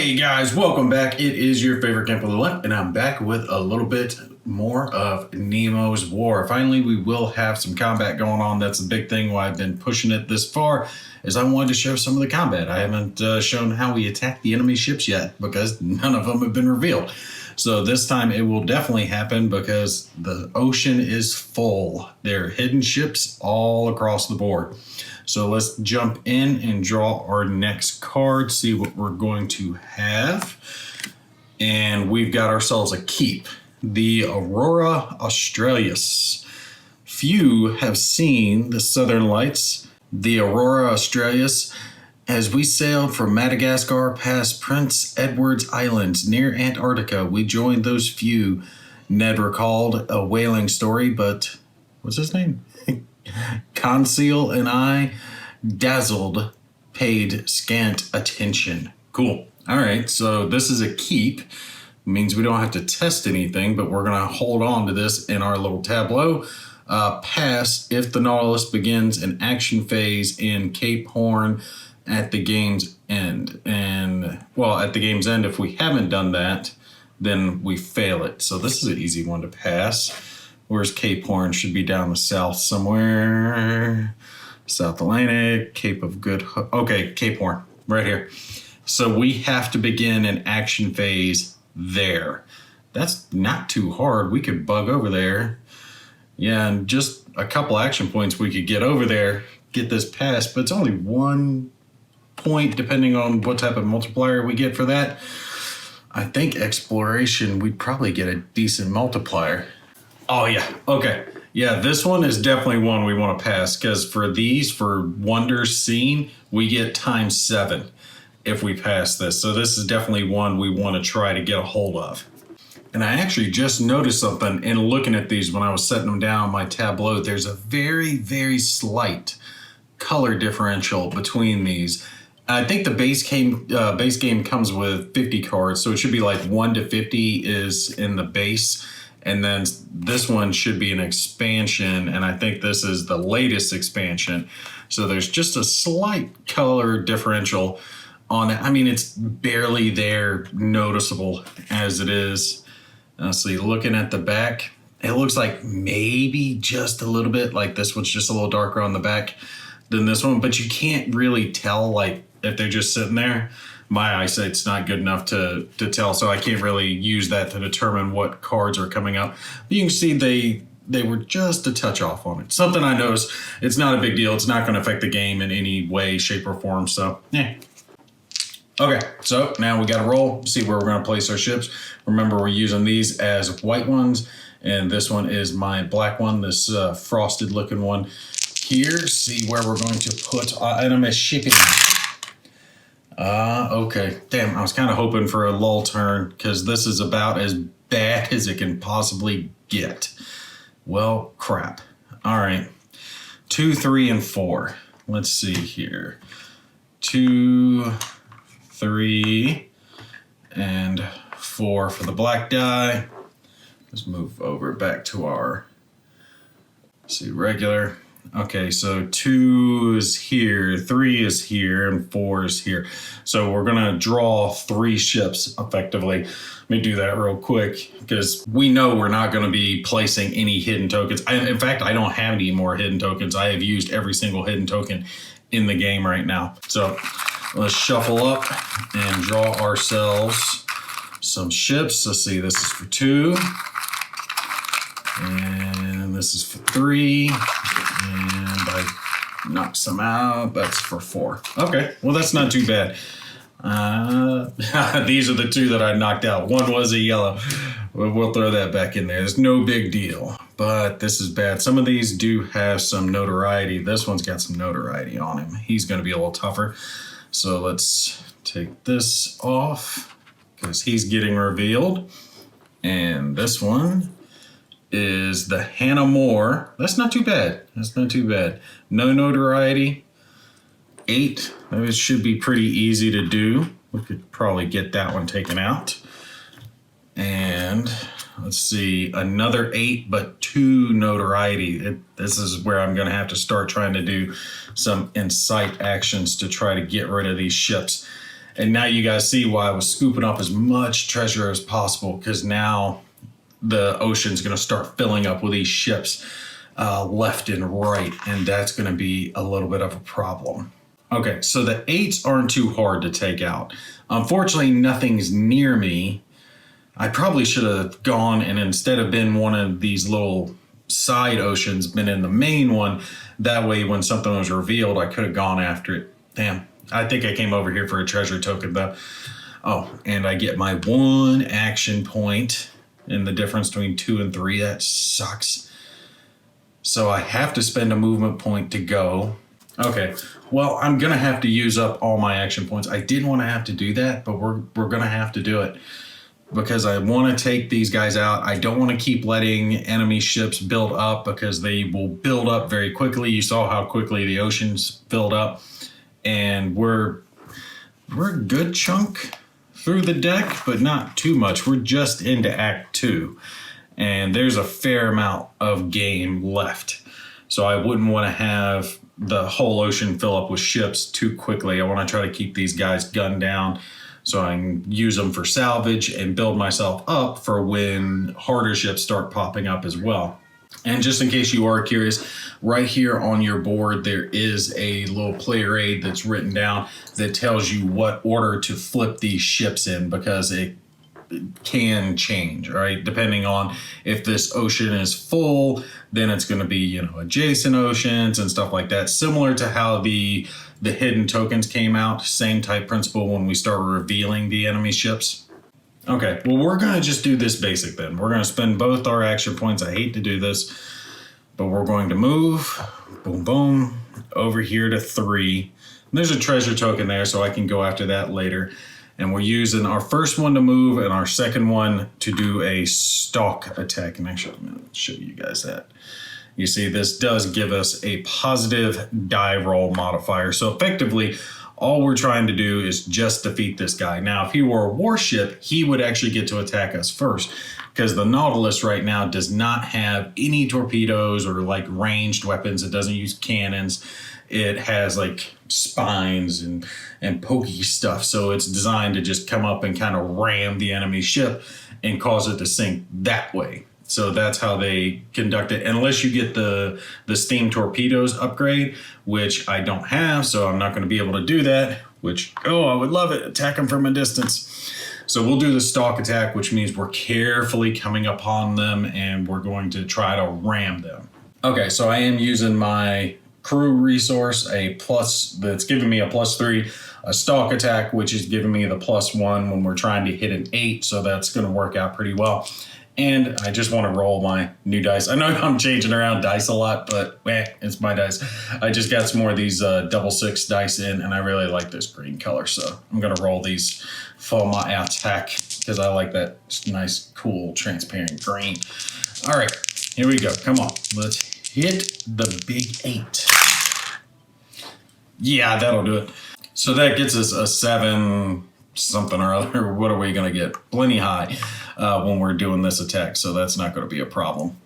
Hey guys, welcome back. It is your favorite camp on the left, and I'm back with a little bit more of Nemo's War. Finally, we will have some combat going on. That's the big thing why I've been pushing it this far, is I wanted to show some of the combat. I haven't shown how we attack the enemy ships yet because none of them have been revealed. So this time it will definitely happen because the ocean is full. There are hidden ships all across the board. So let's jump in and draw our next card, see what we're going to have. And we've got ourselves a keep, the Aurora Australis. Few have seen the Southern Lights, the Aurora Australis, as we sailed from Madagascar past Prince Edward's Islands near Antarctica. We joined those few. Ned recalled a whaling story, but what's his name? Conseil and I, dazzled, paid scant attention. Cool. All right, so this is a keep. It means we don't have to test anything, but we're going to hold on to this in our little tableau. Pass if the Nautilus begins an action phase in Cape Horn at the game's end. And, well, at the game's end, if we haven't done that, then we fail it. So this is an easy one to pass. Where's Cape Horn? Should be down the south somewhere. South Atlantic, Cape of Good Hope. Okay, Cape Horn, right here. So we have to begin an action phase there. That's not too hard. We could bug over there. Yeah, and just a couple action points we could get over there, get this passed, but it's only 1 point depending on what type of multiplier we get for that. I think exploration, we'd probably get a decent multiplier. Oh, yeah. Okay. Yeah, this one is definitely one we want to pass because for these, for wonders seen, we get ×7 if we pass this. So this is definitely one we want to try to get a hold of. And I actually just noticed something in looking at these when I was setting them down on my tableau. There's a very, very slight color differential between these. I think the base game comes with 50 cards, so it should be like 1 to 50 is in the base. And then this one should be an expansion, and I think this is the latest expansion. So there's just a slight color differential on it. I mean, it's barely there, noticeable as it is. So looking at the back, it looks like maybe just a little bit, like this one's just a little darker on the back than this one, but you can't really tell, like, if they're just sitting there. My eyesight's not good enough to tell, so I can't really use that to determine what cards are coming up. But you can see they were just a touch off on it. Something I noticed. It's not a big deal. It's not going to affect the game in any way, shape, or form. So, yeah. Okay, so now we got to roll, see where we're going to place our ships. Remember, we're using these as white ones, and this one is my black one, this frosted looking one here. See where we're going to put item as shipping. Okay. Damn, I was kind of hoping for a lull turn because this is about as bad as it can possibly get. Well, crap. All right. 2, 3, and 4. Let's see here. 2, 3, and 4 for the black die. Let's move over back to our, let's see, regular. Okay, so 2 is here, 3 is here, and 4 is here. So we're going to draw 3 ships effectively. Let me do that real quick because we know we're not going to be placing any hidden tokens. In fact, I don't have any more hidden tokens. I have used every single hidden token in the game right now. So let's shuffle up and draw ourselves some ships. Let's see, this is for 2. And this is for 3. And I knocked some out. That's for 4. Okay, well, that's not too bad. These are the 2 that I knocked out. One was a yellow. We'll throw that back in there. It's no big deal, but this is bad. Some of these do have some notoriety. This one's got some notoriety on him. He's going to be a little tougher. So let's take this off because he's getting revealed. And this one is the Hannah Moore. That's not too bad. That's not too bad. No notoriety. 8. It should be pretty easy to do. We could probably get that one taken out. And let's see, another 8, but 2 notoriety. This is where I'm going to have to start trying to do some incite actions to try to get rid of these ships. And now you guys see why I was scooping up as much treasure as possible, because now the ocean's going to start filling up with these ships left and right, and that's going to be a little bit of a problem. Okay, so the 8s aren't too hard to take out. Unfortunately, nothing's near me. I probably should have gone and instead of been one of these little side oceans, been in the main one. That way, when something was revealed, I could have gone after it. Damn, I think I came over here for a treasure token though. Oh, and I get my 1 action point in the difference between 2 and 3. That sucks. So I have to spend a movement point to go. Okay, well, I'm going to have to use up all my action points. I didn't want to have to do that, but we're going to have to do it because I want to take these guys out. I don't want to keep letting enemy ships build up because they will build up very quickly. You saw how quickly the oceans filled up, and we're a good chunk through the deck, but not too much. We're just into Act 2, and there's a fair amount of game left. So I wouldn't want to have the whole ocean fill up with ships too quickly. I want to try to keep these guys gunned down so I can use them for salvage and build myself up for when harder ships start popping up as well. And just in case you are curious, right here on your board, there is a little player aid that's written down that tells you what order to flip these ships in, because it can change, right? Depending on if this ocean is full, then it's going to be, you know, adjacent oceans and stuff like that. Similar to how the hidden tokens came out, same type principle when we start revealing the enemy ships. Okay, well, we're going to just do this basic then. We're going to spend both our action points. I hate to do this, but we're going to move, boom, boom, over here to 3. There's a treasure token there, so I can go after that later. And we're using our first one to move and our second one to do a stalk attack. And actually, I'm going to show you guys that. You see, this does give us a positive die roll modifier. So effectively, all we're trying to do is just defeat this guy. Now, if he were a warship, he would actually get to attack us first, because the Nautilus right now does not have any torpedoes or like ranged weapons. It doesn't use cannons. It has like spines and pokey stuff. So it's designed to just come up and kind of ram the enemy ship and cause it to sink that way. So that's how they conduct it. Unless you get the steam torpedoes upgrade, which I don't have, so I'm not going to be able to do that, which, oh, I would love it. Attack them from a distance. So we'll do the stalk attack, which means we're carefully coming upon them and we're going to try to ram them. Okay, so I am using my crew resource, a plus that's giving me a +3, a stalk attack, which is giving me the +1 when we're trying to hit an 8. So that's going to work out pretty well. And I just want to roll my new dice. I know I'm changing around dice a lot, but it's my dice. I just got some more of these double 6 dice in, and I really like this green color. So I'm going to roll these for my attack because I like that nice, cool, transparent green. All right, here we go. Come on. Let's hit the big 8. Yeah, that'll do it. So that gets us a 7 something or other. What are we going to get? Plenty high when we're doing this attack. So that's not going to be a problem.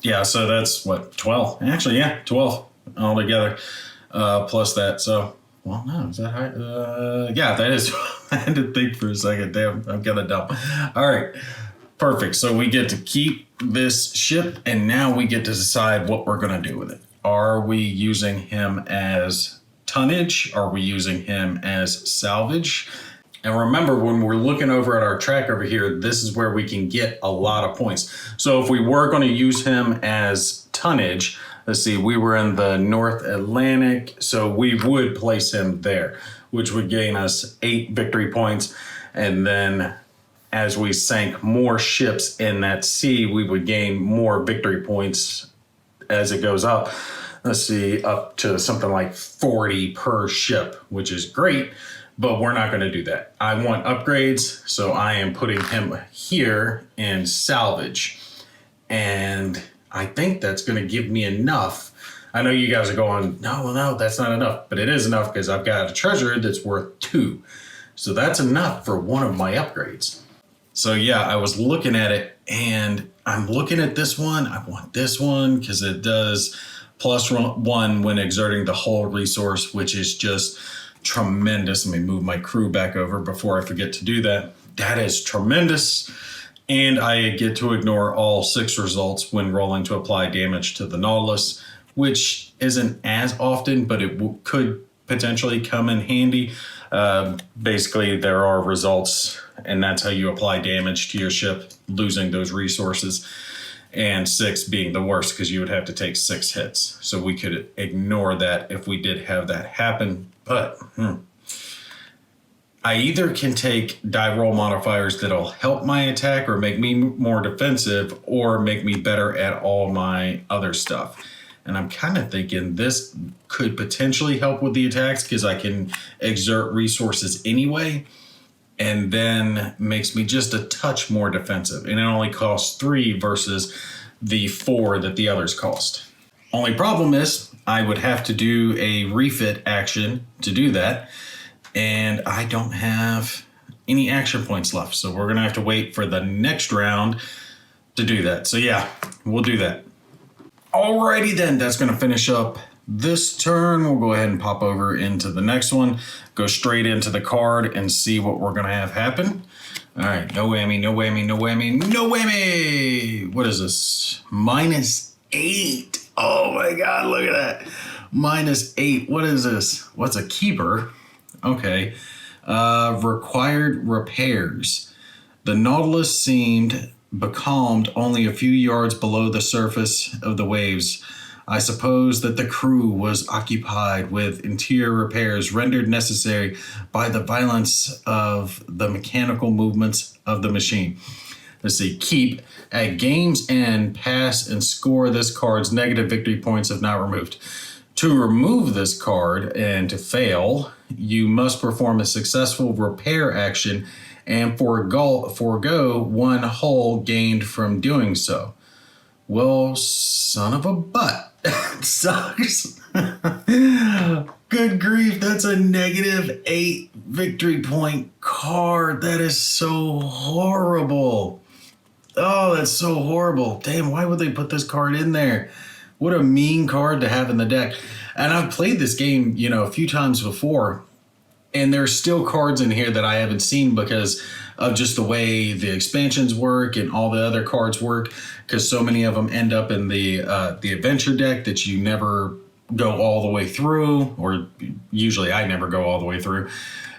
Yeah, so that's what, 12? Actually, yeah, 12 altogether plus that. So, well, no, is that high? Yeah, that is. I had to think for a second. Damn, I'm going to dump. All right, perfect. So we get to keep this ship, and now we get to decide what we're going to do with it. Are we using him as tonnage? Are we using him as salvage? And remember, when we're looking over at our track over here, this is where we can get a lot of points. So if we were going to use him as tonnage, let's see, we were in the North Atlantic, so we would place him there, which would gain us 8 victory points. And then as we sank more ships in that sea, we would gain more victory points as it goes up. Let's see, up to something like 40 per ship, which is great. But we're not going to do that. I want upgrades, so I am putting him here in salvage. And I think that's going to give me enough. I know you guys are going, no, that's not enough. But it is enough because I've got a treasure that's worth 2. So that's enough for one of my upgrades. So yeah, I was looking at it, and I'm looking at this one. I want this one because it does +1 when exerting the whole resource, which is just tremendous. Let me move my crew back over before I forget to do that. That is tremendous. And I get to ignore all 6 results when rolling to apply damage to the Nautilus, which isn't as often, but it could potentially come in handy. Basically, there are results, and that's how you apply damage to your ship, losing those resources. And 6 being the worst because you would have to take 6 hits. So we could ignore that if we did have that happen. But I either can take die roll modifiers that'll help my attack or make me more defensive or make me better at all my other stuff. And I'm kind of thinking this could potentially help with the attacks because I can exert resources anyway. And then makes me just a touch more defensive. And it only costs 3 versus the 4 that the others cost. Only problem is I would have to do a refit action to do that. And I don't have any action points left. So we're going to have to wait for the next round to do that. So yeah, we'll do that. Alrighty then, that's going to finish up this turn. We'll go ahead and pop over into the next one. Go straight into the card and see what we're going to have happen. All right, no whammy, no whammy, no whammy, no whammy. What is this? -8. Oh my God, look at that. -8. What is this? What's a keeper? Okay. Required repairs. The Nautilus seemed becalmed only a few yards below the surface of the waves. I suppose that the crew was occupied with interior repairs rendered necessary by the violence of the mechanical movements of the machine. Let's see. Keep. At game's end, pass and score this card's negative victory points if not removed. To remove this card and to fail, you must perform a successful repair action and forego 1 hull gained from doing so. Well, son of a butt. Sucks. Good grief, that's a -8 victory point card. That is so horrible. Oh, that's so horrible. Damn, why would they put this card in there? What a mean card to have in the deck. And I've played this game, a few times before, and there's still cards in here that I haven't seen because of just the way the expansions work and all the other cards work, because so many of them end up in the adventure deck that you never go all the way through, or usually I never go all the way through.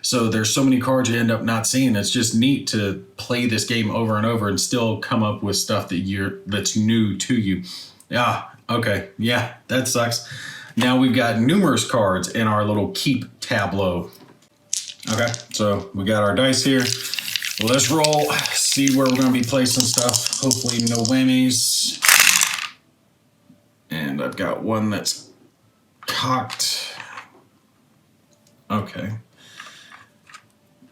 So there's so many cards you end up not seeing. It's just neat to play this game over and over and still come up with stuff that's new to you. Yeah, okay, yeah, that sucks. Now we've got numerous cards in our little keep tableau. Okay, so we got our dice here. Let's roll, see where we're going to be placing stuff. Hopefully no whammies. And I've got one that's cocked. Okay.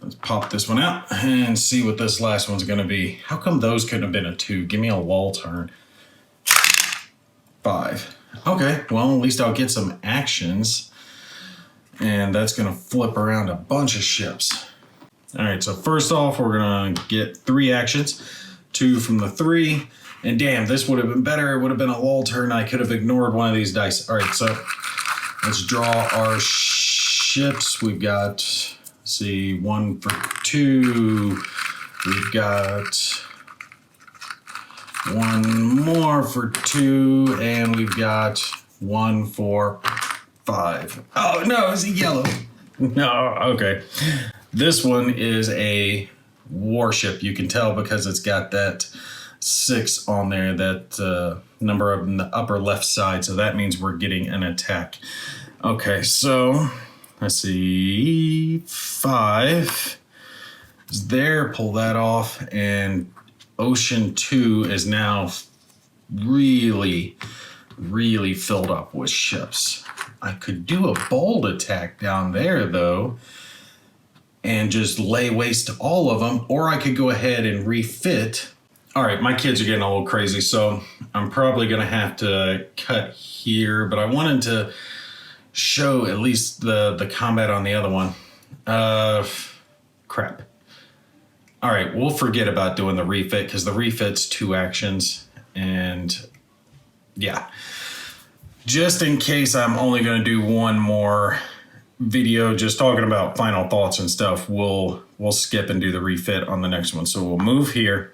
Let's pop this one out and see what this last one's going to be. How come those couldn't have been a 2? Give me a lull turn. 5. Okay, well, at least I'll get some actions. And that's going to flip around a bunch of ships. All right, so first off, we're going to get 3 actions. 2 from the 3. And damn, this would have been better. It would have been a lull turn. I could have ignored one of these dice. All right, so let's draw our ships. We've got, let's see, 1 for 2. We've got 1 more for 2. And we've got 1 for 5. Oh, no, it's a yellow. No, okay. This one is a warship. You can tell because it's got that 6 on there, that number up in the upper left side. So that means we're getting an attack. Okay, so let's see. 5 is there. Pull that off. And Ocean 2 is now really filled up with ships. I could do a bold attack down there, though, and just lay waste to all of them, or I could go ahead and refit. All right, my kids are getting a little crazy, so I'm probably going to have to cut here, but I wanted to show at least the combat on the other one. Crap. All right, we'll forget about doing the refit, because the refit's 2 actions, and yeah. Just in case I'm only going to do 1 more video just talking about final thoughts and stuff, we'll skip and do the refit on the next one. So we'll move here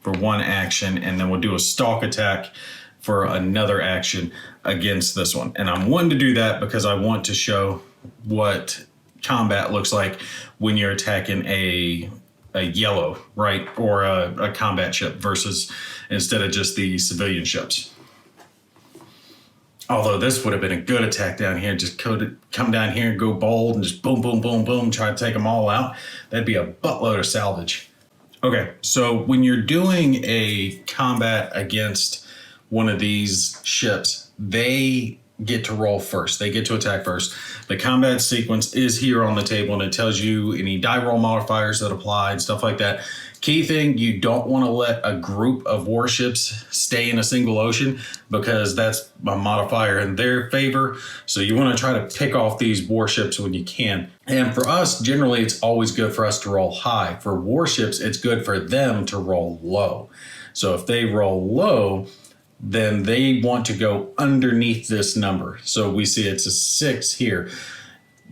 for one action, and then we'll do a stalk attack for another action against this one. And I'm wanting to do that because I want to show what combat looks like when you're attacking a yellow, right? Or a combat ship versus instead of just the civilian ships. Although this would have been a good attack down here. Just come down here and go bold and just boom, boom, boom, boom, try to take them all out. That'd be a buttload of salvage. Okay, so when you're doing a combat against one of these ships, they get to roll first. They get to attack first. The combat sequence is here on the table, and it tells you any die roll modifiers that apply and stuff like that. Key thing, you don't want to let a group of warships stay in a single ocean because that's a modifier in their favor. So you want to try to pick off these warships when you can. And for us, generally, it's always good for us to roll high. For warships, it's good for them to roll low. So if they roll low, then they want to go underneath this number. So we see it's a 6 here.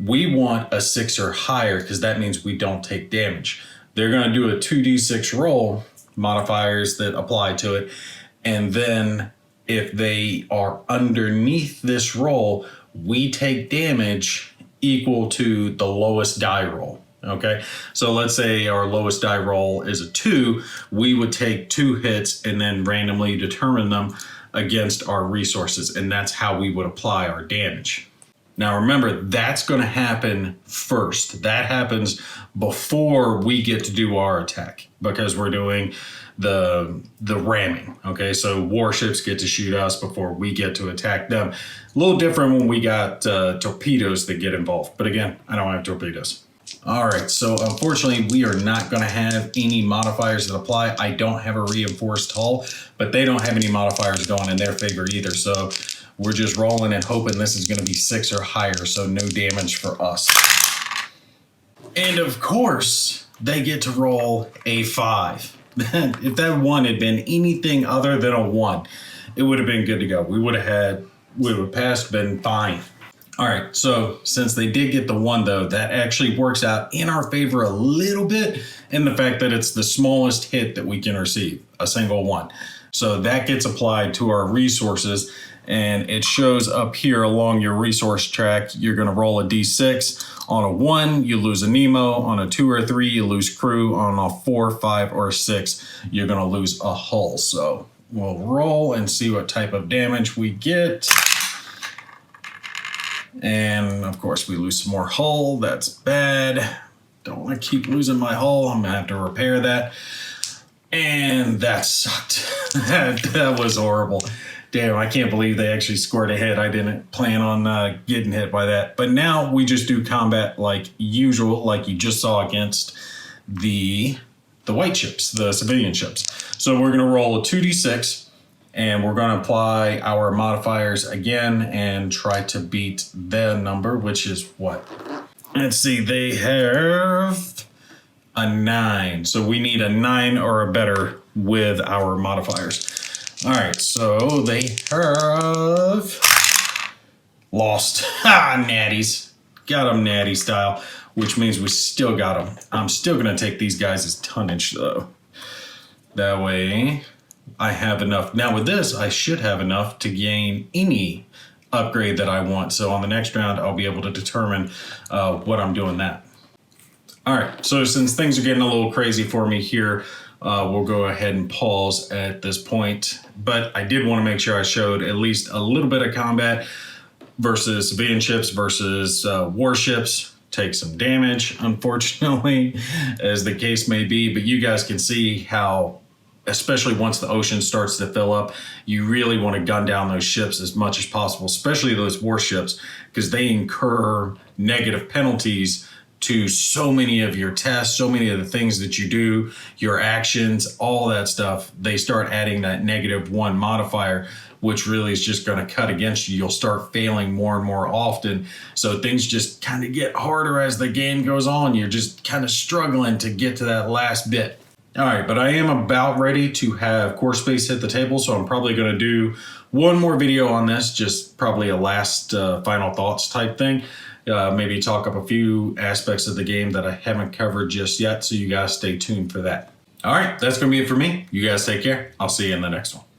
We want a 6 or higher because that means we don't take damage. They're going to do a 2d6 roll, modifiers that apply to it. And then if they are underneath this roll, we take damage equal to the lowest die roll. Okay, so let's say our lowest die roll is a 2. We would take 2 hits and then randomly determine them against our resources. And that's how we would apply our damage. Now remember, that's going to happen first. That happens before we get to do our attack because we're doing the ramming. Okay, so warships get to shoot us before we get to attack them. A little different when we got torpedoes that get involved. But again, I don't have torpedoes. All right, so unfortunately, we are not going to have any modifiers that apply. I don't have a reinforced hull, but they don't have any modifiers going in their favor either. So we're just rolling and hoping this is going to be 6 or higher, so no damage for us. And of course, they get to roll a 5. If that 1 had been anything other than a 1, it would have been good to go. We would have passed, been fine. All right, so since they did get the 1, though, that actually works out in our favor a little bit in the fact that it's the smallest hit that we can receive, a single 1. So that gets applied to our resources, and it shows up here along your resource track. You're going to roll a d6. On a 1, you lose a Nemo. On a 2 or 3, you lose crew. On a 4, 5, or 6, you're going to lose a hull. So we'll roll and see what type of damage we get. And of course, we lose some more hull. That's bad. Don't want to keep losing my hull. I'm going to have to repair that. And that sucked. that was horrible. Damn, I can't believe they actually scored a hit. I didn't plan on getting hit by that. But now we just do combat like usual, like you just saw against the white ships, the civilian ships. So we're going to roll a 2d6. And we're going to apply our modifiers again and try to beat their number, which is what? Let's see, they have a 9. So we need a 9 or a better with our modifiers. All right, so they have lost. Natties. Got them natty style, which means we still got them. I'm still going to take these guys as tonnage, though. That way I have enough. Now with this, I should have enough to gain any upgrade that I want. So on the next round, I'll be able to determine what I'm doing that. All right, so since things are getting a little crazy for me here, we'll go ahead and pause at this point. But I did want to make sure I showed at least a little bit of combat versus civilian ships versus warships. Take some damage, unfortunately, as the case may be. But you guys can see how, especially once the ocean starts to fill up, you really want to gun down those ships as much as possible, especially those warships, because they incur negative penalties to so many of your tests, so many of the things that you do, your actions, all that stuff. They start adding that -1 modifier, which really is just going to cut against you. You'll start failing more and more often. So things just kind of get harder as the game goes on. You're just kind of struggling to get to that last bit. All right, but I am about ready to have core space hit the table, so I'm probably going to do one more video on this, just probably a last final thoughts type thing. Maybe talk up a few aspects of the game that I haven't covered just yet, so you guys stay tuned for that. All right, that's going to be it for me. You guys take care. I'll see you in the next one.